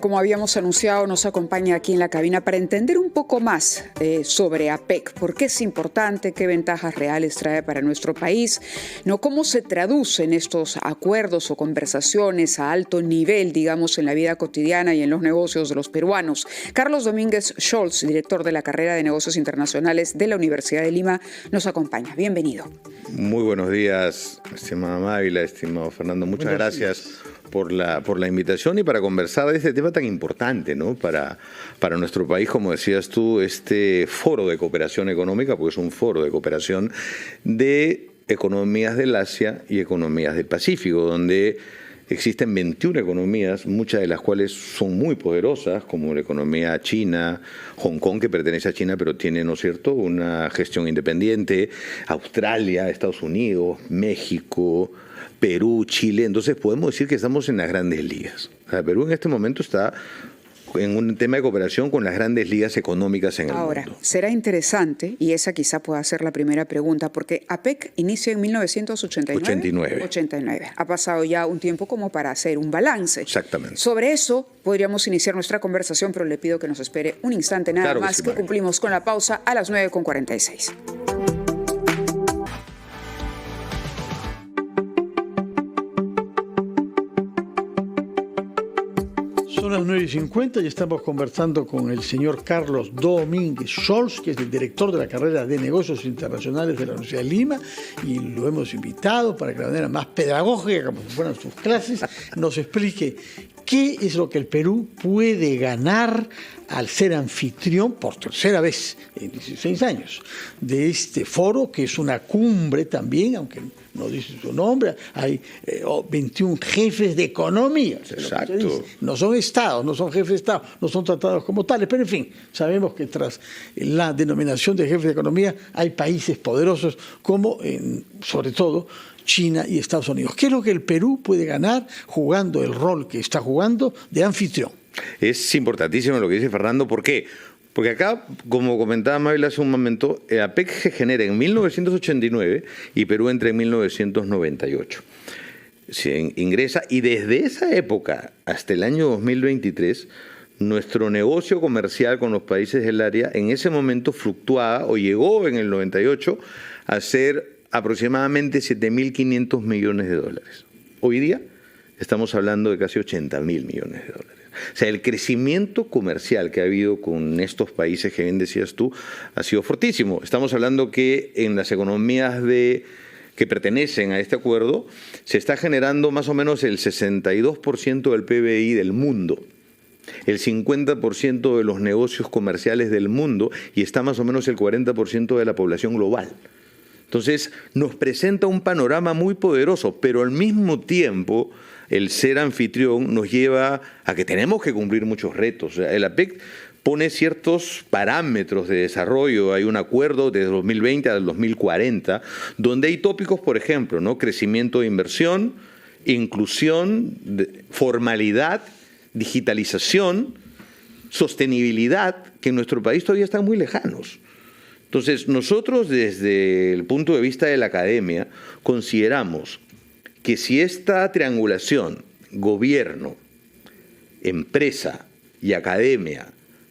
Como habíamos anunciado, nos acompaña aquí en la cabina para entender un poco más sobre APEC, por qué es importante, qué ventajas reales trae para nuestro país, ¿no? Cómo se traducen estos acuerdos o conversaciones a alto nivel, digamos, en la vida cotidiana y en los negocios de los peruanos. Carlos Domínguez Scholz, director de la carrera de Negocios Internacionales de la Universidad de Lima, nos acompaña. Bienvenido. Muy buenos días, estimada Mávila, estimado Fernando. Muchas gracias por la invitación y para conversar de este tema tan importante, ¿no? Para nuestro país, como decías tú, este foro de cooperación económica, porque es un foro de cooperación de economías del Asia y economías del Pacífico, donde existen 21 economías, muchas de las cuales son muy poderosas, como la economía china, Hong Kong, que pertenece a China, pero tiene, ¿no es cierto?, una gestión independiente, Australia, Estados Unidos, México, Perú, Chile. Entonces podemos decir que estamos en las grandes ligas. O sea, Perú en este momento está en un tema de cooperación con las grandes ligas económicas en el mundo. Ahora, será interesante, y esa quizá pueda ser la primera pregunta, porque APEC inicia en 1989. 89. Ha pasado ya un tiempo como para hacer un balance. Exactamente. Sobre eso podríamos iniciar nuestra conversación, pero le pido que nos espere un instante nada más, que cumplimos con la pausa a las 9:46. Son las 9:50 y estamos conversando con el señor Carlos Domínguez Scholz, que es el director de la carrera de Negocios Internacionales de la Universidad de Lima, y lo hemos invitado para que de manera más pedagógica, como si fueran sus clases, nos explique qué es lo que el Perú puede ganar al ser anfitrión por tercera vez en 16 años de este foro, que es una cumbre también, aunque no dice su nombre. Hay 21 jefes de economía. Exacto. No son estados, no son jefes de estado, no son tratados como tales, pero en fin, sabemos que tras la denominación de jefes de economía hay países poderosos como, sobre todo, China y Estados Unidos. ¿Qué es lo que el Perú puede ganar jugando el rol que está jugando de anfitrión? Es importantísimo lo que dice Fernando. ¿Por qué? Porque acá, como comentaba Mabel hace un momento, APEC se genera en 1989 y Perú entra en 1998. Se ingresa y desde esa época hasta el año 2023, nuestro negocio comercial con los países del área en ese momento fluctuaba o llegó en el 98 a ser aproximadamente 7.500 millones de dólares. Hoy día estamos hablando de casi 80.000 millones de dólares. O sea, el crecimiento comercial que ha habido con estos países que bien decías tú ha sido fortísimo. Estamos hablando que en las economías que pertenecen a este acuerdo se está generando más o menos el 62% del PBI del mundo, el 50% de los negocios comerciales del mundo y está más o menos el 40% de la población global. Entonces, nos presenta un panorama muy poderoso, pero al mismo tiempo, el ser anfitrión nos lleva a que tenemos que cumplir muchos retos. O sea, el APEC pone ciertos parámetros de desarrollo. Hay un acuerdo desde 2020 al 2040, donde hay tópicos, por ejemplo, ¿no? Crecimiento de inversión, inclusión, formalidad, digitalización, sostenibilidad, que en nuestro país todavía están muy lejanos. Entonces, nosotros desde el punto de vista de la academia consideramos que si esta triangulación, gobierno, empresa y academia,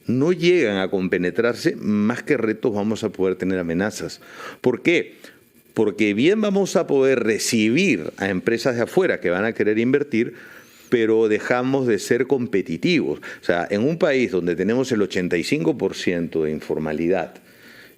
no llegan a compenetrarse, más que retos vamos a poder tener amenazas. ¿Por qué? Porque bien vamos a poder recibir a empresas de afuera que van a querer invertir, pero dejamos de ser competitivos. O sea, en un país donde tenemos el 85% de informalidad,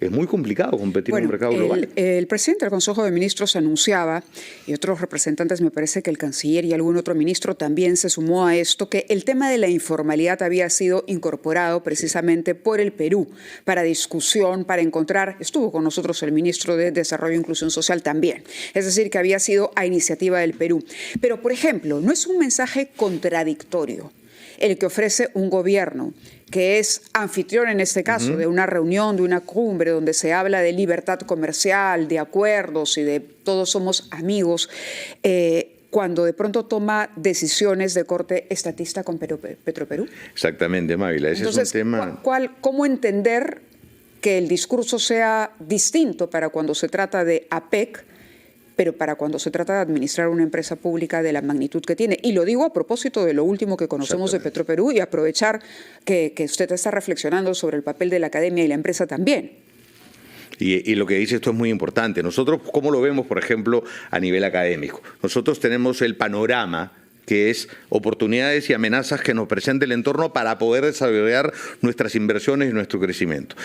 es muy complicado competir en un mercado global. El presidente del Consejo de Ministros anunciaba, y otros representantes, me parece que el canciller y algún otro ministro también se sumó a esto, que el tema de la informalidad había sido incorporado precisamente por el Perú para discusión, para encontrar, estuvo con nosotros el ministro de Desarrollo e Inclusión Social también, es decir, que había sido a iniciativa del Perú. Pero, por ejemplo, no es un mensaje contradictorio el que ofrece un gobierno que es anfitrión en este caso de una reunión, de una cumbre donde se habla de libertad comercial, de acuerdos y de todos somos amigos, cuando de pronto toma decisiones de corte estatista con Petroperú? Exactamente, Mávila, ese Entonces, es un tema. ¿Cómo entender que el discurso sea distinto para cuando se trata de APEC, pero para cuando se trata de administrar una empresa pública de la magnitud que tiene. Y lo digo a propósito de lo último que conocemos de Petroperú, y aprovechar que usted está reflexionando sobre el papel de la academia y la empresa también. Y lo que dice esto es muy importante. Nosotros, ¿cómo lo vemos, por ejemplo, a nivel académico? Nosotros tenemos el panorama, que es oportunidades y amenazas que nos presenta el entorno para poder desarrollar nuestras inversiones y nuestro crecimiento.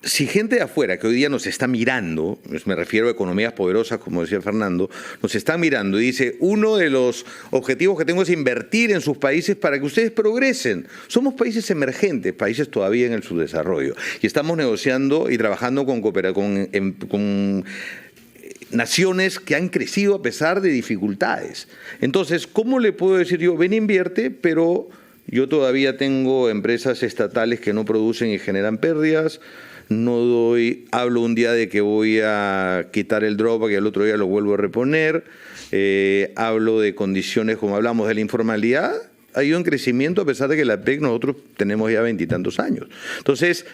Si gente de afuera que hoy día nos está mirando, me refiero a economías poderosas, como decía Fernando, nos está mirando y dice, uno de los objetivos que tengo es invertir en sus países para que ustedes progresen. Somos países emergentes, países todavía en el subdesarrollo, y estamos negociando y trabajando con naciones que han crecido a pesar de dificultades. Entonces, ¿cómo le puedo decir yo, ven, invierte, pero yo todavía tengo empresas estatales que no producen y generan pérdidas? Hablo un día de que voy a quitar el drawback y al otro día lo vuelvo a reponer. Hablo de condiciones, como hablamos de la informalidad, ha ido en crecimiento a pesar de que la PEC nosotros tenemos ya 20 y tantos años. Entonces,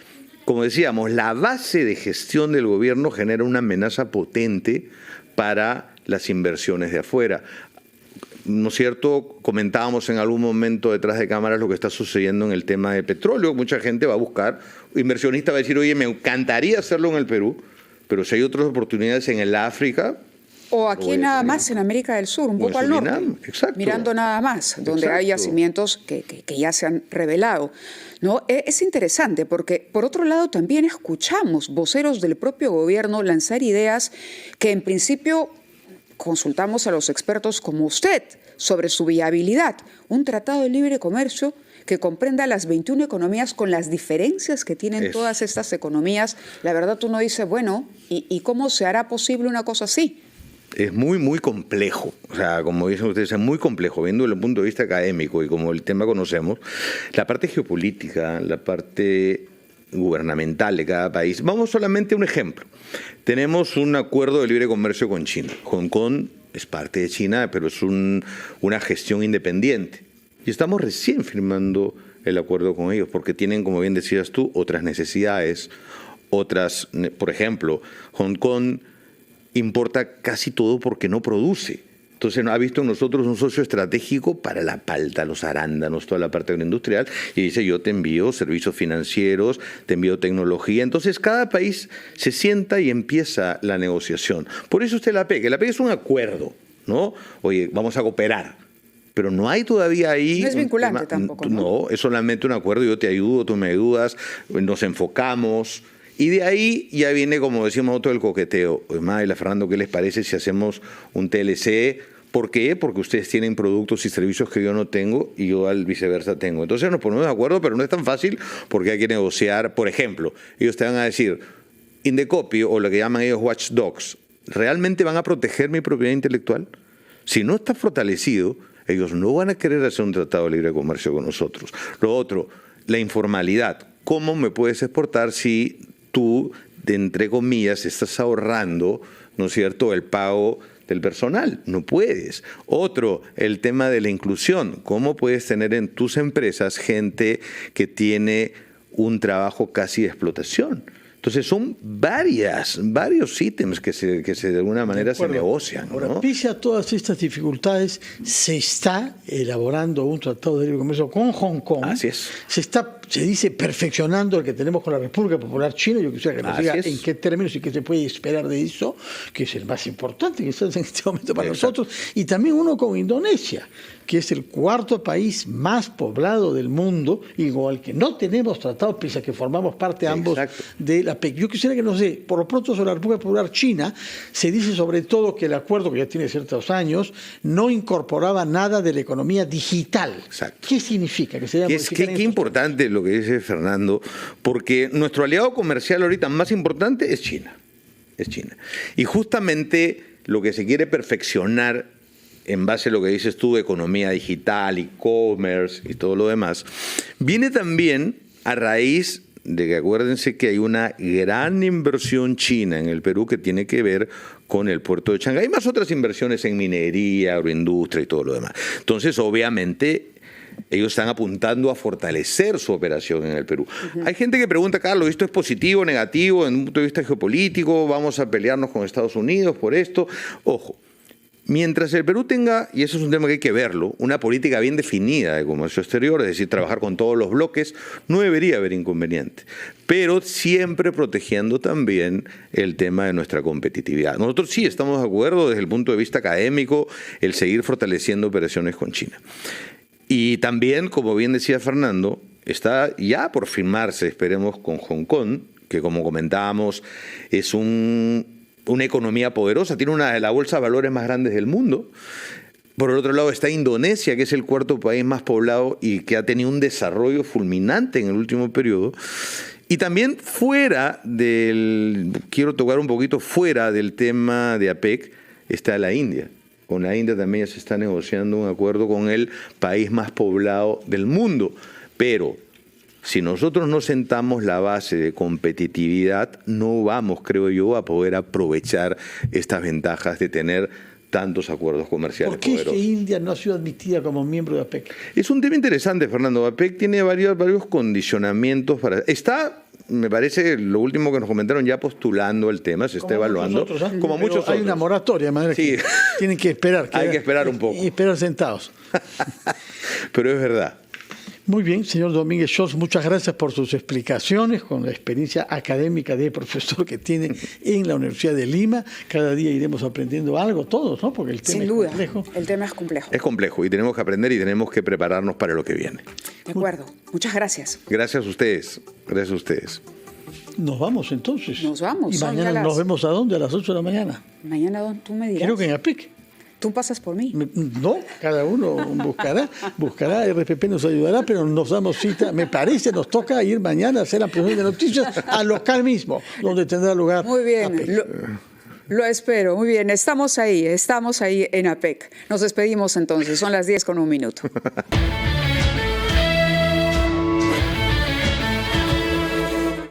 como decíamos, la base de gestión del gobierno genera una amenaza potente para las inversiones de afuera. ¿No es cierto? Comentábamos en algún momento detrás de cámaras lo que está sucediendo en el tema de petróleo. Mucha gente va a buscar, inversionista va a decir, oye, me encantaría hacerlo en el Perú, pero si hay otras oportunidades en el África... O aquí nada más en América del Sur, un poco al norte, exacto, mirando nada más, donde hay yacimientos que ya se han revelado. ¿No? Es interesante porque, por otro lado, también escuchamos voceros del propio gobierno lanzar ideas que en principio consultamos a los expertos como usted sobre su viabilidad. Un tratado de libre comercio que comprenda las 21 economías con las diferencias que tienen todas estas economías. La verdad, uno dice, bueno, ¿y cómo se hará posible una cosa así? Es muy, muy complejo. O sea, como dicen ustedes, es muy complejo, viendo desde el punto de vista académico y como el tema conocemos, la parte geopolítica, la parte gubernamental de cada país. Vamos solamente a un ejemplo. Tenemos un acuerdo de libre comercio con China. Hong Kong es parte de China, pero es una gestión independiente. Y estamos recién firmando el acuerdo con ellos, porque tienen, como bien decías tú, otras necesidades, por ejemplo, Hong Kong importa casi todo porque no produce. Entonces ha visto en nosotros un socio estratégico para la palta, los arándanos, toda la parte agroindustrial, y dice, yo te envío servicios financieros, te envío tecnología. Entonces cada país se sienta y empieza la negociación. Por eso la PEC es un acuerdo, ¿no? Oye, vamos a cooperar. Pero no hay todavía ahí... No es vinculante tampoco, ¿no? No, es solamente un acuerdo, yo te ayudo, tú me ayudas, nos enfocamos... Y de ahí ya viene, como decíamos nosotros, el coqueteo. Mayla, Fernando, ¿qué les parece si hacemos un TLC? ¿Por qué? Porque ustedes tienen productos y servicios que yo no tengo y yo al viceversa tengo. Entonces nos ponemos de acuerdo, pero no es tan fácil porque hay que negociar. Por ejemplo, ellos te van a decir, Indecopy, o lo que llaman ellos watchdogs, ¿realmente van a proteger mi propiedad intelectual? Si no está fortalecido, ellos no van a querer hacer un tratado de libre comercio con nosotros. Lo otro, la informalidad. ¿Cómo me puedes exportar si tú, entre comillas, estás ahorrando, ¿no es cierto?, el pago del personal? No puedes. Otro, el tema de la inclusión. ¿Cómo puedes tener en tus empresas gente que tiene un trabajo casi de explotación? Entonces son varios ítems que de alguna manera se negocian, ¿no? Ahora, pese a todas estas dificultades, se está elaborando un tratado de libre comercio con Hong Kong. Así es. Se dice perfeccionando el que tenemos con la República Popular China. Yo quisiera que nos diga en qué términos y qué se puede esperar de eso, que es el más importante que está en este momento para nosotros. Y también uno con Indonesia, que es el cuarto país más poblado del mundo y con el que no tenemos tratado, pese a que formamos parte ambos de la PEC. Yo quisiera que nos dé, por lo pronto, sobre la República Popular China, se dice sobre todo que el acuerdo, que ya tiene ciertos años, no incorporaba nada de la economía digital. Exacto. ¿Qué significa? Qué importante lo que dice Fernando, porque nuestro aliado comercial ahorita más importante es China. Es China. Y justamente lo que se quiere perfeccionar en base a lo que dices tú, economía digital, e-commerce y todo lo demás, viene también a raíz de que acuérdense que hay una gran inversión china en el Perú que tiene que ver con el puerto de Shanghái, más otras inversiones en minería, agroindustria y todo lo demás. Entonces, obviamente, ellos están apuntando a fortalecer su operación en el Perú. Hay gente que pregunta, Carlos, ¿esto es positivo o negativo en un punto de vista geopolítico? ¿Vamos a pelearnos con Estados Unidos por esto? Ojo, mientras el Perú tenga, y eso es un tema que hay que verlo, una política bien definida de comercio exterior, es decir, trabajar con todos los bloques, no debería haber inconveniente. Pero siempre protegiendo también el tema de nuestra competitividad. Nosotros sí estamos de acuerdo desde el punto de vista académico el seguir fortaleciendo operaciones con China. Y también, como bien decía Fernando, está ya por firmarse, esperemos, con Hong Kong, que como comentábamos es una economía poderosa, tiene una de las bolsas de valores más grandes del mundo. Por el otro lado está Indonesia, que es el cuarto país más poblado y que ha tenido un desarrollo fulminante en el último periodo. Y también quiero tocar un poquito fuera del tema de APEC, está la India. Con la India también se está negociando un acuerdo con el país más poblado del mundo. Pero si nosotros no sentamos la base de competitividad, no vamos, creo yo, a poder aprovechar estas ventajas de tener tantos acuerdos comerciales ¿Por qué poderosos. es que India no ha sido admitida como miembro de APEC? Es un tema interesante, Fernando. APEC tiene varios condicionamientos para... Está, me parece, lo último que nos comentaron, ya postulando el tema, se está evaluando. Como muchos otros. Hay una moratoria, de manera que tienen que esperar. Hay que esperar un poco. Y esperar sentados. Pero es verdad. Muy bien, señor Domínguez Scholz, muchas gracias por sus explicaciones, con la experiencia académica de profesor que tiene en la Universidad de Lima. Cada día iremos aprendiendo algo todos, ¿no? Porque el tema Sin duda, es complejo. el tema es complejo. Es complejo y tenemos que aprender y tenemos que prepararnos para lo que viene. De acuerdo. Muchas gracias. Gracias a ustedes. Gracias a ustedes. Nos vamos entonces. Nos vamos. Y mañana nos vemos ¿a dónde? A las 8 de la mañana. Mañana tú me dirás. Creo que en APEC. Tú pasas por mí. No, cada uno buscará, RPP nos ayudará, pero nos damos cita, me parece, nos toca ir mañana a hacer la presentación de noticias al local mismo, donde tendrá lugar. Muy bien, APEC. lo espero, muy bien, estamos ahí en APEC. Nos despedimos entonces, son las 10:01.